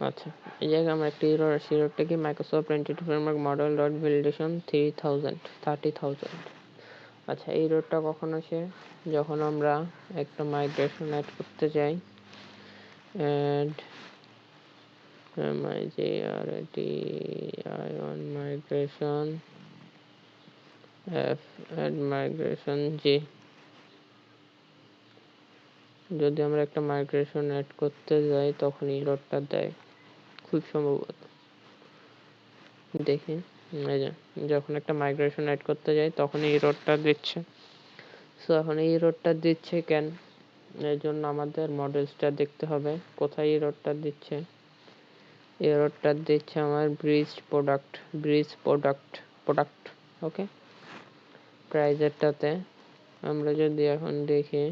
আচ্ছা, এই জায়গায় আমার একটা এরর আছে। এররটা কি Microsoft entity framework model dot validation 30,000 আচ্ছা, এই এররটা কখন আসে? যখন আমরা একটা মাইগ্রেশন অ্যাড করতে যাই, add MIGRATI migration F add migration G, যদি আমরা একটা মাইগ্রেশন অ্যাড করতে যাই তখন এররটা দেয় খুব সম্ভবত। দেখি, এই যে যখন একটা মাইগ্রেশন অ্যাড করতে যাই তখন এই এররটা দিচ্ছে। সো এখন এই এররটা দিচ্ছে কেন? এর জন্য আমাদের মডেলসটা দেখতে হবে কোথায় এররটা দিচ্ছে। এররটা দিচ্ছে আমার ব্রিজ প্রোডাক্ট ওকে। প্রাইজেরটাতে আমরা যদি এখন দেখি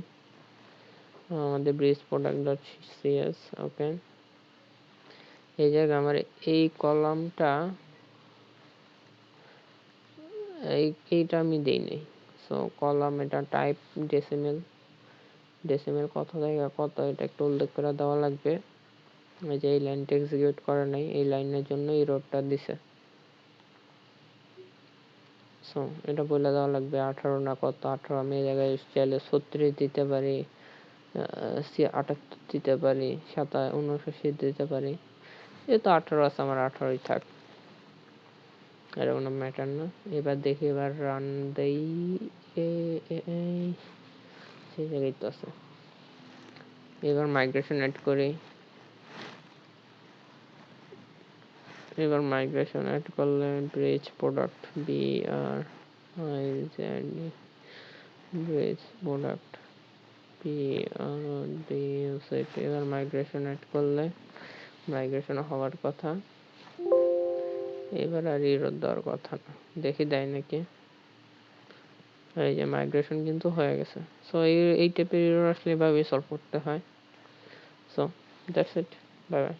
আমাদের ব্রিজ প্রোডাক্ট ডট সিএস, ওকে, এই জায়গায় আমার এই কলামটা এইটা আমি দিই নাই। সো কলাম এটা টাইপ ডেসিমেল কত থেকে কত এটা একটু উল্লেখ করে দেওয়া লাগবে। এই যে এই লাইনটা এক্সিকিউট করা নাই, এই লাইনের জন্য এররটা দিছে। সো এটা বলে দেওয়া লাগবে 18 না কত। 18 আমি এই জায়গায় চাইলে 36 দিতে পারি, 78 দিতে পারি, 79 দিতে পারি। যেহেতু 18 আছে আমার 18ই থাক, এটা কোনো ম্যাটার না। এবার দেখি, এবার রান দেই, সেই জায়গায় তো আছে। এবার মাইগ্রেশন অ্যাড করি। এবার মাইগ্রেশন অ্যাড করলে bridge product BRIZ bridge product PRDZ। এবার মাইগ্রেশন অ্যাড করলে মাইগ্রেশন হওয়ার কথা, এবার আর এরর দেওয়ার কথা না। দেখি দেয় নাকি। এই যে মাইগ্রেশন কিন্তু হয়ে গেছে। সো এই টাইপের এরর আসলে এভাবেই সলভ করতে হয়। So that's it, bye bye.